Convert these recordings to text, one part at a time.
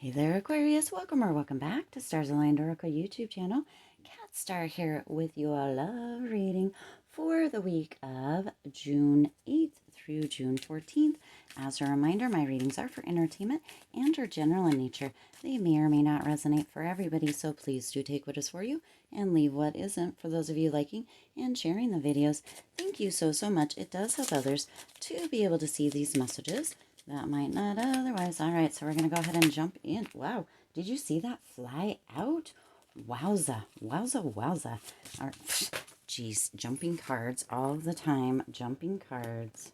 Hey there, Aquarius. Welcome or welcome back to Stars Aligned Oracle YouTube channel. Cat Star here with your love reading for the week of June 8th through June 14th. As a reminder, my readings are for entertainment and are general in nature. They may or may not resonate for everybody, so please do take what is for you and leave what isn't. For those of you liking and sharing the videos, thank you so much. It does help others to be able to see these messages that might not otherwise. All right, so we're going to go ahead and jump in. Wow, did you see that fly out? Wowza, wowza, wowza. All right. Geez, jumping cards all the time. Jumping cards.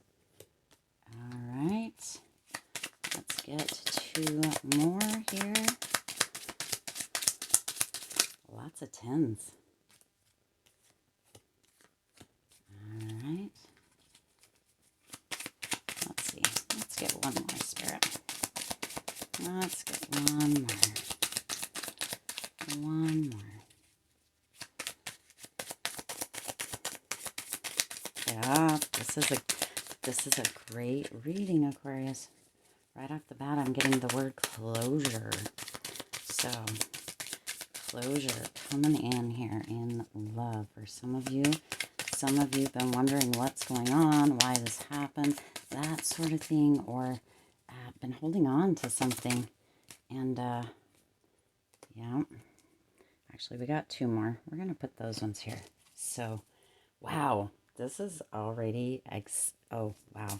All right, let's get two more here. Lots of tens. All right. Let's see. Let's get one more, Spirit. Let's get one more. One more. Yeah, this is a great reading, Aquarius. Right off the bat, I'm getting the word closure. So, closure coming in here in love. For some of you have been wondering what's going on, why this happened, that sort of thing, or been holding on to something. And, yeah. Actually, we got two more. We're going to put those ones here. So, wow. This is already, oh, wow.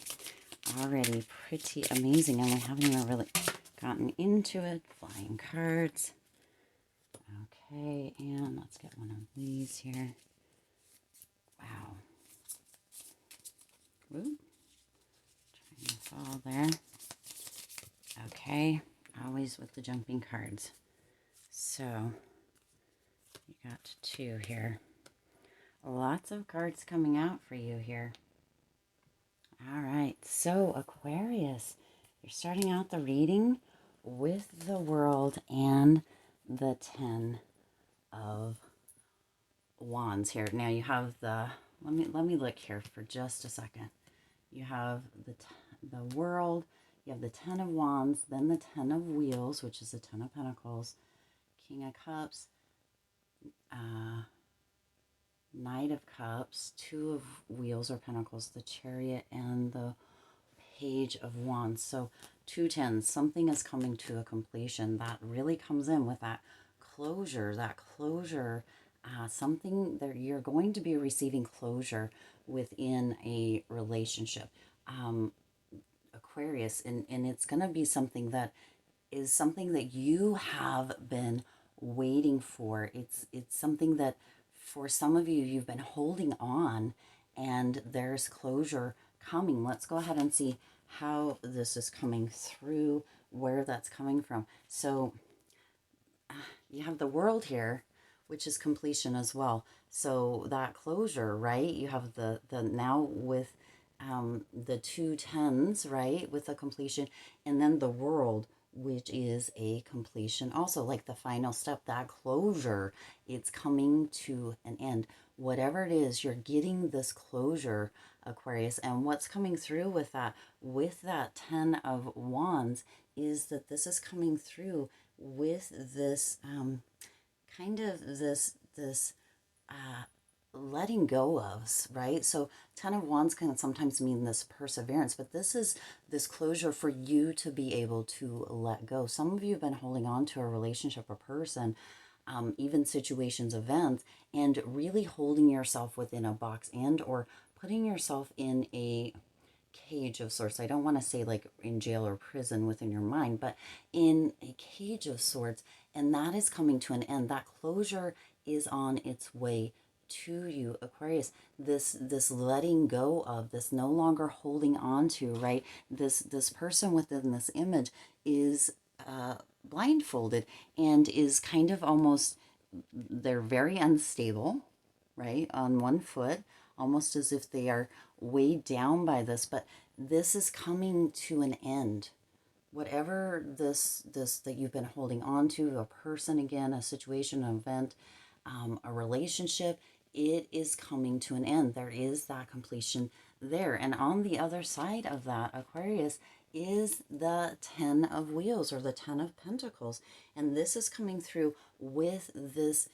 Already pretty amazing. And we haven't even really gotten into it. Flying cards. Okay, and let's get one of these here. Wow. Woo. Trying to fall there. Okay, always with the jumping cards. So, you got two here. Lots of cards coming out for you here. All right, so Aquarius, you're starting out the reading with the World and the 10 of Wands here. Now you have the, let me look here for just a second. You have the World, you have the 10 of Wands, then the 10 of Wheels, which is the 10 of Pentacles, King of Cups, Knight of Cups, Two of Wheels or Pentacles, the Chariot, and the Page of Wands. So 2 tens, something is coming to a completion. That really comes in with that closure, something that you're going to be receiving closure within a relationship. Aquarius, and it's going to be something that is something that you have been waiting for. It's something that for some of you, you've been holding on, and there's closure coming. Let's go ahead and see how this is coming through, where that's coming from. So you have the World here, which is completion as well. So that closure, right? You have the now with the 2 tens, right? With the completion, and then the World, which is a completion also, like the final step, that closure, it's coming to an end. Whatever it is, you're getting this closure, Aquarius. And what's coming through with that 10 of Wands is that this is coming through with this kind of this letting go of, right? So 10 of Wands can sometimes mean this perseverance, but this is this closure for you to be able to let go. Some of you have been holding on to a relationship or person, even situations, events, and really holding yourself within a box and or putting yourself in a cage of sorts. I don't want to say like in jail or prison within your mind, but in a cage of sorts, and that is coming to an end. That closure is on its way to you, Aquarius. This letting go of, this no longer holding on to, right? This person within this image is blindfolded and is kind of almost, they're very unstable, right? On one foot, almost as if they are weighed down by this, but this is coming to an end. Whatever this that you've been holding on to, a person, again, a situation, an event, a relationship, it is coming to an end. There is that completion there. And on the other side of that, Aquarius, is the 10 of Wheels, or the 10 of Pentacles. And this is coming through with this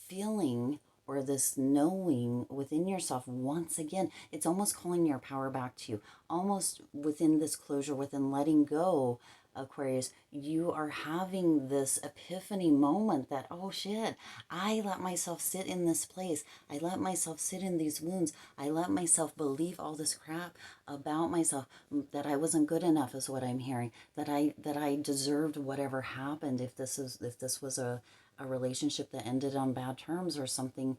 feeling, or this knowing within yourself. Once again, it's almost calling your power back to you, almost within this closure, within letting go. Aquarius, you are having this epiphany moment that, oh shit, I let myself sit in this place. I let myself sit in these wounds. I let myself believe all this crap about myself, that I wasn't good enough is what I'm hearing, that I deserved whatever happened, if this was a relationship that ended on bad terms, or something,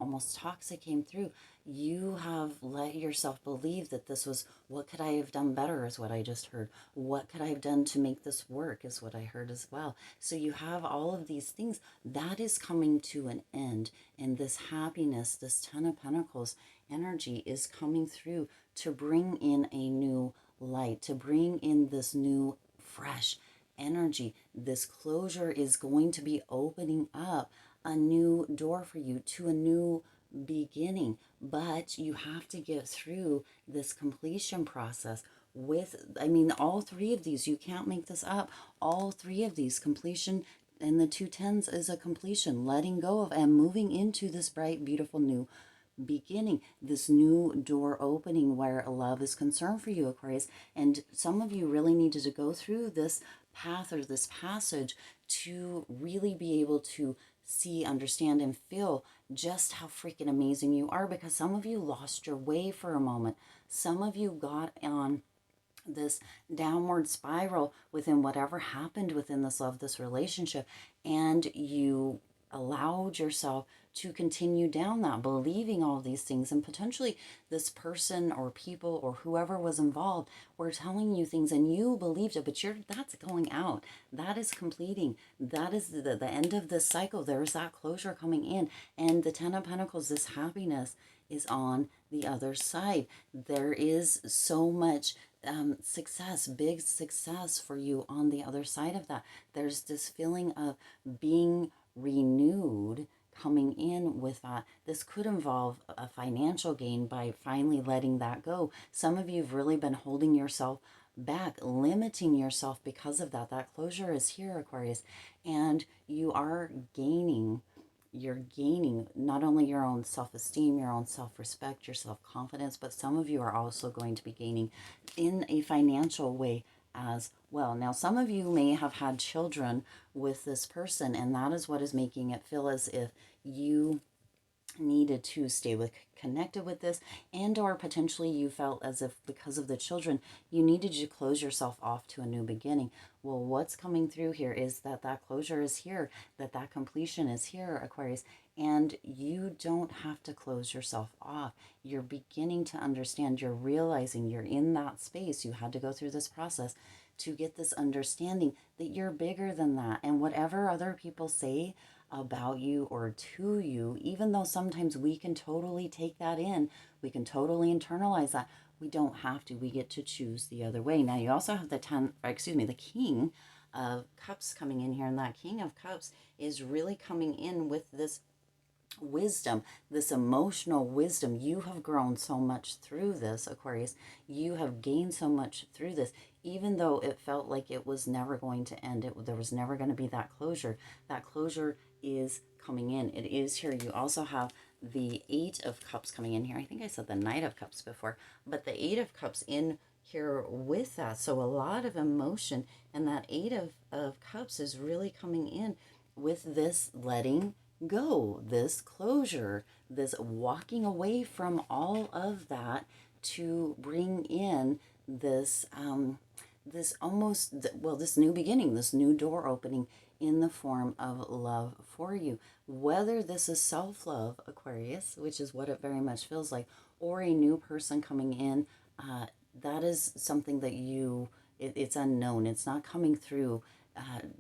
almost toxic came through. You have let yourself believe that this was, what could I have done better, is what I just heard. What could I have done to make this work, is what I heard as well. So you have all of these things that is coming to an end. And this happiness, this 10 of Pentacles energy is coming through to bring in a new light, to bring in this new, fresh energy. This closure is going to be opening up a new door for you to a new beginning, but you have to get through this completion process with, all three of these. You can't make this up. All three of these, completion, and the two tens is a completion, letting go of and moving into this bright, beautiful new beginning, this new door opening where love is concerned for you, Aquarius. And some of you really needed to go through this path, or this passage, to really be able to see, understand, and feel just how freaking amazing you are, because some of you lost your way for a moment. Some of you got on this downward spiral within whatever happened within this love, this relationship, and you allowed yourself to continue down that, believing all these things. And potentially this person or people or whoever was involved were telling you things and you believed it, but that's going out. That is completing. That is the end of this cycle. There's that closure coming in. And the 10 of Pentacles, this happiness, is on the other side. There is so much success, big success for you on the other side of that. There's this feeling of being renewed coming in with that. This could involve a financial gain by finally letting that go. Some of you have really been holding yourself back, limiting yourself because of that. That closure is here, Aquarius, and you are gaining. You're gaining not only your own self-esteem, your own self-respect, your self-confidence, but some of you are also going to be gaining in a financial way as well. Now, some of you may have had children with this person, and that is what is making it feel as if you needed to stay connected with this, and or potentially you felt as if because of the children you needed to close yourself off to a new beginning. Well, what's coming through here is that closure is here, that completion is here, Aquarius, and you don't have to close yourself off. You're beginning to understand, you're realizing you're in that space. You had to go through this process to get this understanding that you're bigger than that, and whatever other people say about you or to you, even though sometimes we can totally take that in, we can totally internalize that, we don't have to. We get to choose the other way. Now, you also have the King of Cups coming in here, and that King of Cups is really coming in with this wisdom, this emotional wisdom. You have grown so much through this, Aquarius. You have gained so much through this, even though it felt like it was never going to end. There was never going to be that closure. That closure is coming in. It is here. You also have the 8 of Cups coming in here. I think I said the Knight of Cups before, but the 8 of Cups in here with that. So a lot of emotion, and that 8 of Cups is really coming in with this letting go, this closure, this walking away from all of that to bring in this this new beginning, this new door opening in the form of love for you. Whether this is self-love, Aquarius, which is what it very much feels like, or a new person coming in, that is something that it's unknown. It's not coming through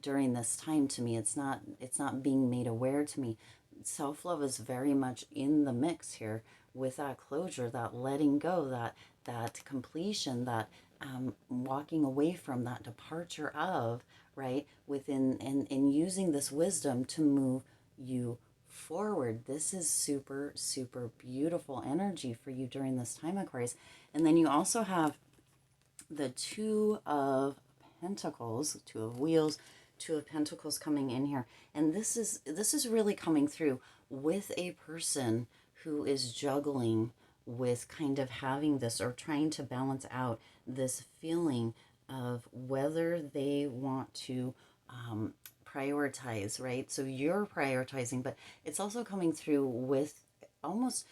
during this time to me. It's not being made aware to me. Self-love is very much in the mix here with that closure, that letting go, that completion, that walking away from, that departure of, right, within, and using this wisdom to move you forward. This is super, super beautiful energy for you during this time, Aquarius. And then you also have the Two of Pentacles, Two of Wheels, Two of Pentacles coming in here. And this is really coming through with a person who is juggling with kind of having this or trying to balance out this feeling of whether they want to prioritize, right? So you're prioritizing, but it's also coming through with almost,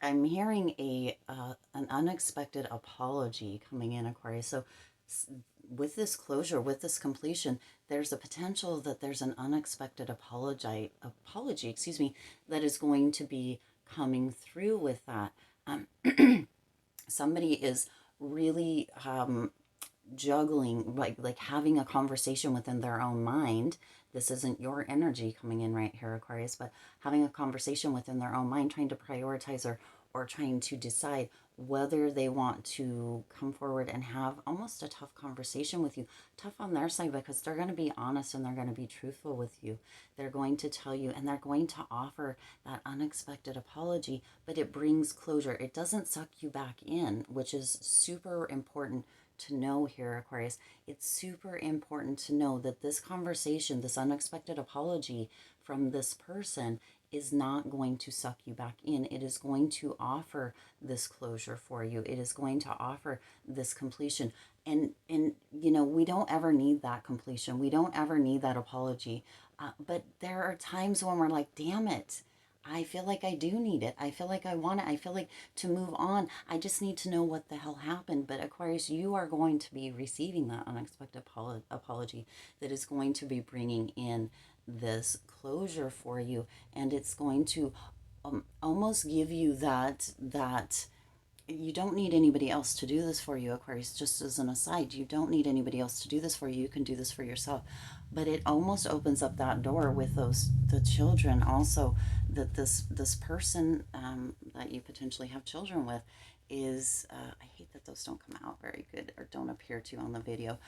I'm hearing an unexpected apology coming in, Aquarius. So with this closure, with this completion, there's a potential that there's an unexpected apology, excuse me, that is going to be coming through with that. Somebody is really juggling, like having a conversation within their own mind. This isn't your energy coming in right here, Aquarius, but having a conversation within their own mind, trying to prioritize or trying to decide whether they want to come forward and have almost a tough conversation with you. Tough on their side because they're going to be honest and they're going to be truthful with you. They're going to tell you and they're going to offer that unexpected apology, but it brings closure. It doesn't suck you back in, which is super important to know here, Aquarius. It's super important to know that this conversation, this unexpected apology from this person is not going to suck you back in. It is going to offer this closure for you. It is going to offer this completion. And you know, we don't ever need that completion. We don't ever need that apology. But there are times when we're like, damn it, I feel like I do need it. I feel like I want it. I feel like to move on, I just need to know what the hell happened. But Aquarius, you are going to be receiving that unexpected apology that is going to be bringing in this closure for you. And it's going to almost give you that you don't need anybody else to do this for you, Aquarius. Just as an aside, you don't need anybody else to do this for you. You can do this for yourself. But it almost opens up that door with the children also, that this person that you potentially have children with is, I hate that those don't come out very good or don't appear to on the video,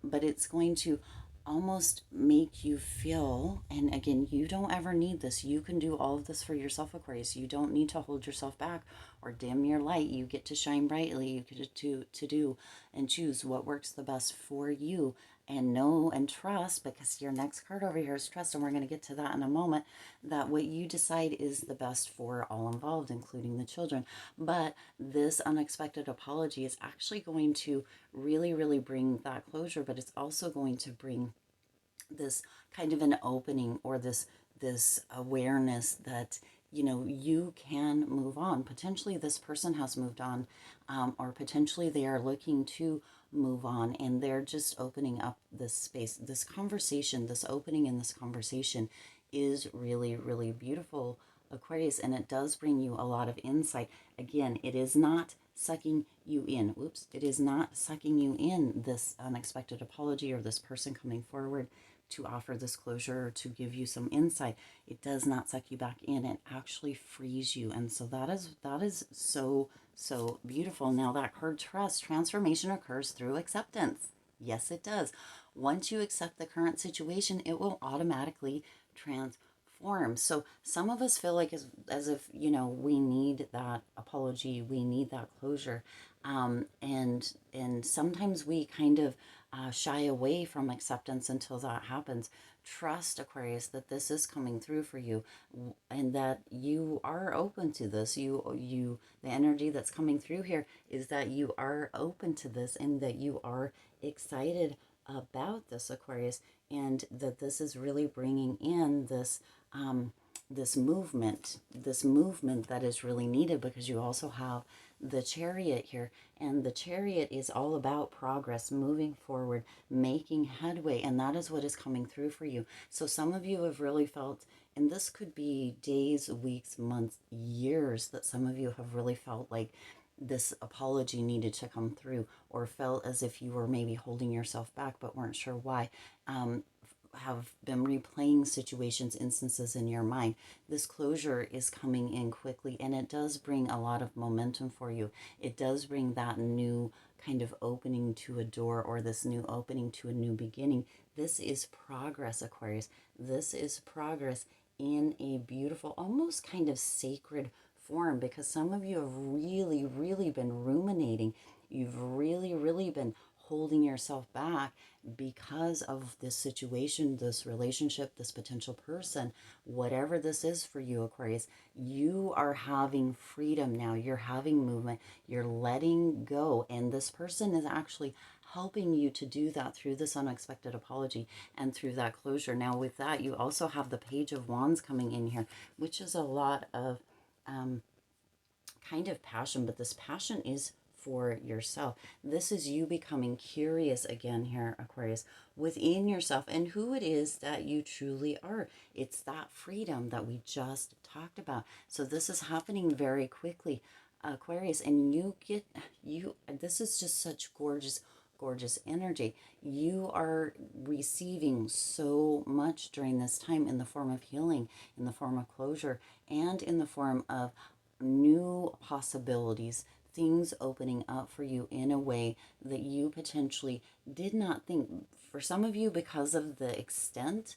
but it's going to almost make you feel, and again, you don't ever need this. You can do all of this for yourself, Aquarius. You don't need to hold yourself back or dim your light. You get to shine brightly. You get to do and choose what works the best for you, and know and trust, because your next card over here is trust, and we're going to get to that in a moment, that what you decide is the best for all involved, including the children. But this unexpected apology is actually going to really, really bring that closure, but it's also going to bring this kind of an opening, or this awareness that, you know, you can move on. Potentially this person has moved on, or potentially they are looking to move on, and they're just opening up this space. This conversation, this opening in this conversation is really, really beautiful, Aquarius, and it does bring you a lot of insight. Again, it is not sucking you in. Whoops. It is not sucking you in, this unexpected apology or this person coming forward to offer this closure or to give you some insight. It does not suck you back in. It actually frees you. And so that is so beautiful. Now that card, trust, transformation occurs through acceptance. Yes, it does. Once you accept the current situation, it will automatically transform. So some of us feel like as if, you know, we need that apology, we need that closure. And sometimes we kind of shy away from acceptance until that happens. Trust, Aquarius, that this is coming through for you, and that you are open to this. The energy that's coming through here is that you are open to this, and that you are excited about this, Aquarius, and that this is really bringing in this movement that is really needed, because you also have the Chariot here, and the Chariot is all about progress, moving forward, making headway, and that is what is coming through for you. So some of you have really felt, and this could be days, weeks, months, years, that some of you have really felt like this apology needed to come through, or felt as if you were maybe holding yourself back but weren't sure why. Have been replaying situations, instances in your mind. This closure is coming in quickly, and it does bring a lot of momentum for you. It does bring that new kind of opening to a door, or this new opening to a new beginning. This is progress, Aquarius. This is progress in a beautiful, almost kind of sacred form, because some of you have really, really been ruminating You've really, really been holding yourself back because of this situation, this relationship, this potential person, whatever this is for you, Aquarius. You are having freedom now. You're having movement. You're letting go. And this person is actually helping you to do that through this unexpected apology and through that closure. Now, with that, you also have the Page of Wands coming in here, which is a lot of kind of passion, but this passion is for yourself. This is you becoming curious again here, Aquarius, within yourself and who it is that you truly are. It's that freedom that we just talked about. So this is happening very quickly, Aquarius, and this is just such gorgeous energy. You are receiving so much during this time in the form of healing, in the form of closure, and in the form of new possibilities, things opening up for you in a way that you potentially did not think. For some of you, because of the extent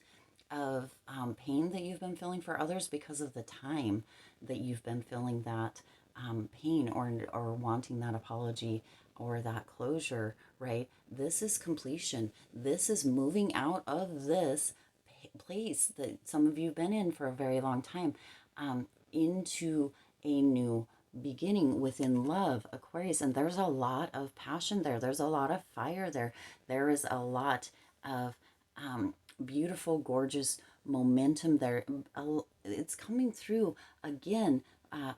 of pain that you've been feeling, for others because of the time that you've been feeling that pain or wanting that apology or that closure, right? This is completion. This is moving out of this place that some of you have been in for a very long time, into a new beginning within love, Aquarius. And there's a lot of passion there. There's a lot of fire there. There is a lot of beautiful, gorgeous momentum there. It's coming through again,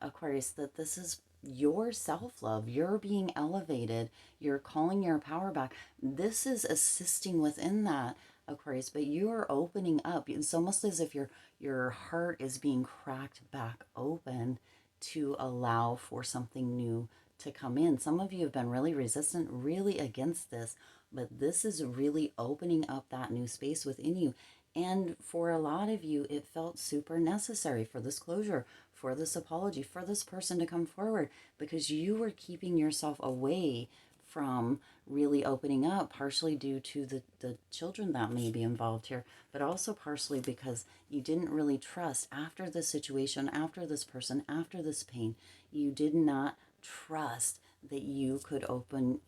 Aquarius, that this is your self-love. You're being elevated. You're calling your power back. This is assisting within that, Aquarius, but you are opening up. It's almost as if your heart is being cracked back open to allow for something new to come in. Some of you have been really resistant, really against this, but this is really opening up that new space within you. And for a lot of you, it felt super necessary for this closure, for this apology, for this person to come forward, because you were keeping yourself away from really opening up, partially due to the children that may be involved here, but also partially because you didn't really trust after this situation, after this person, after this pain. You did not trust that you could open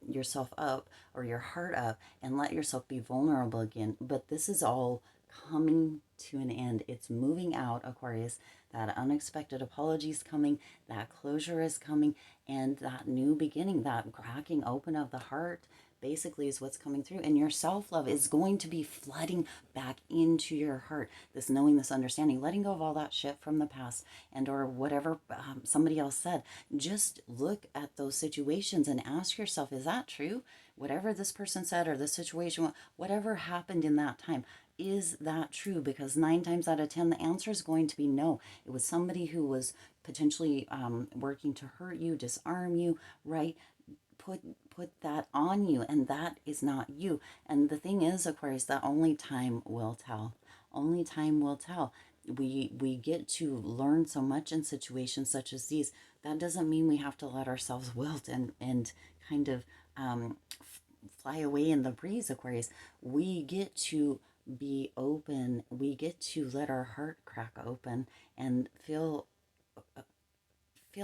yourself up or your heart up and let yourself be vulnerable again. But this is all coming to an end. It's moving out, Aquarius. That unexpected apology is coming, that closure is coming, and that new beginning, that cracking open of the heart, basically is what's coming through. And your self-love is going to be flooding back into your heart. This knowing, this understanding, letting go of all that shit from the past and or whatever somebody else said. Just look at those situations and ask yourself, is that true? Whatever this person said or the situation, whatever happened in that time, is that true? Because 9 times out of 10, the answer is going to be no. It was somebody who was potentially working to hurt you, disarm you, right? Put that on you, and that is not you. And the thing is, Aquarius, that only time will tell. Only time will tell. We get to learn so much in situations such as these. That doesn't mean we have to let ourselves wilt and kind of fly away in the breeze, Aquarius. We get to be open. We get to let our heart crack open and fill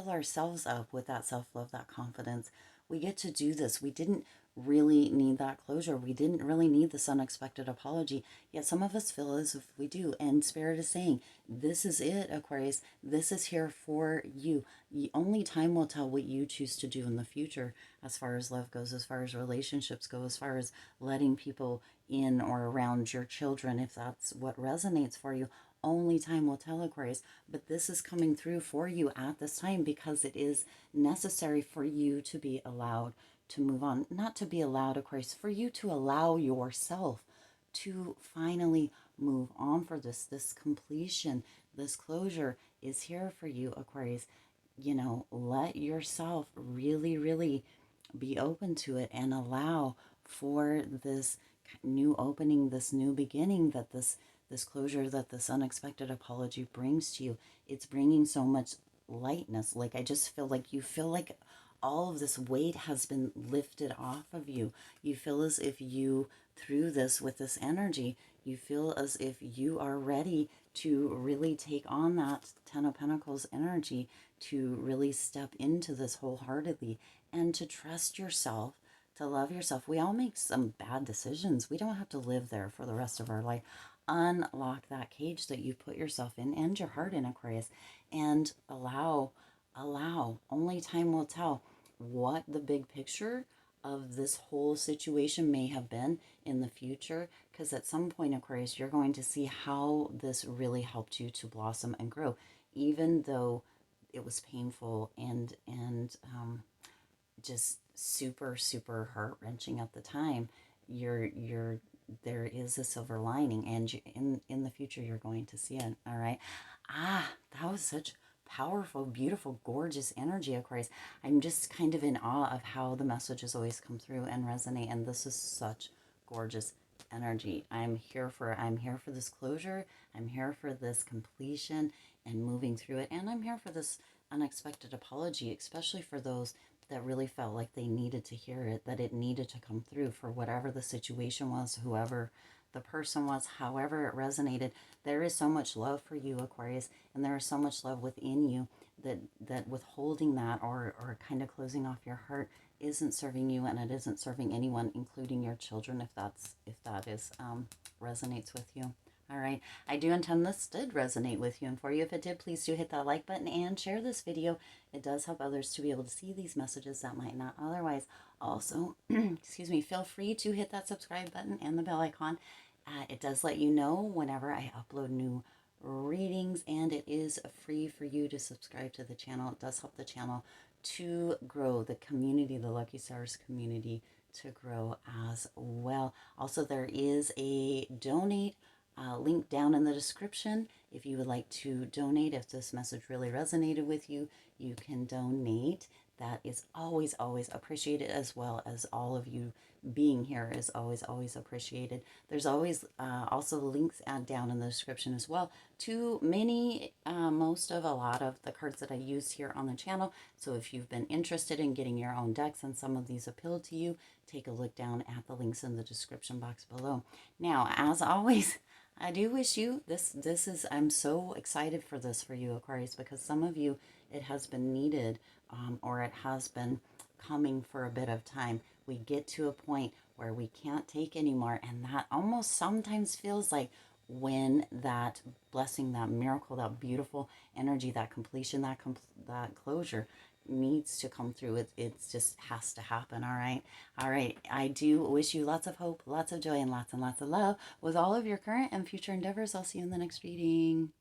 ourselves up with that self-love, that confidence. We get to do this. We didn't really need that closure. We didn't really need this unexpected apology. Yet some of us feel as if we do. And Spirit is saying, this is it, Aquarius. This is here for you. Only time will tell what you choose to do in the future as far as love goes, as far as relationships go, as far as letting people in or around your children, if that's what resonates for you. Only time will tell, Aquarius, but this is coming through for you at this time because it is necessary for you to be allowed to move on. Not to be allowed, Aquarius, for you to allow yourself to finally move on for this completion. This closure is here for you, Aquarius. Let yourself really, really be open to it and allow for this new opening, this new beginning, that this closure, that this unexpected apology brings to you. It's bringing so much lightness. Like, I just feel like you feel like all of this weight has been lifted off of you. You feel as if you, through this, with this energy, you feel as if you are ready to really take on that Ten of Pentacles energy, to really step into this wholeheartedly and to trust yourself, to love yourself. We all make some bad decisions. We don't have to live there for the rest of our life. Unlock that cage that you put yourself in and your heart in, Aquarius, and allow. Only time will tell what the big picture of this whole situation may have been in the future, because at some point, Aquarius, you're going to see how this really helped you to blossom and grow, even though it was painful and just super super heart-wrenching at the time. You're There is a silver lining, and in the future you're going to see it. All right. That was such powerful, beautiful, gorgeous energy, Aquarius. I'm just kind of in awe of how the messages always come through and resonate, and this is such gorgeous energy. I'm here for this closure. I'm here for this completion and moving through it, and I'm here for this unexpected apology, especially for those that really felt like they needed to hear it, that it needed to come through for whatever the situation was, whoever the person was, however it resonated. There is so much love for you, Aquarius, and there is so much love within you that withholding that or kind of closing off your heart isn't serving you, and it isn't serving anyone, including your children, if that is resonates with you. All right. I do intend this did resonate with you and for you. If it did, please do hit that like button and share this video. It does help others to be able to see these messages that might not otherwise. Also, excuse me, feel free to hit that subscribe button and the bell icon. It does let you know whenever I upload new readings, and it is free for you to subscribe to the channel. It does help the channel to grow, the community, the Lucky Stars community, to grow as well. Also, there is a donate link down in the description. If you would like to donate, if this message really resonated with you, you can donate. That is always, always appreciated, as well as all of you being here is always, always appreciated. There's always also links down in the description as well to most of a lot of the cards that I use here on the channel. So if you've been interested in getting your own decks and some of these appeal to you, take a look down at the links in the description box below. Now, as always, I do wish you I'm so excited for this for you, Aquarius, because some of you, it has been needed, or it has been coming for a bit of time. We get to a point where we can't take anymore, and that almost sometimes feels like when that blessing, that miracle, that beautiful energy, that completion, that closure needs to come through. It just has to happen. All right. I do wish you lots of hope, lots of joy, and lots of love with all of your current and future endeavors. I'll see you in the next reading.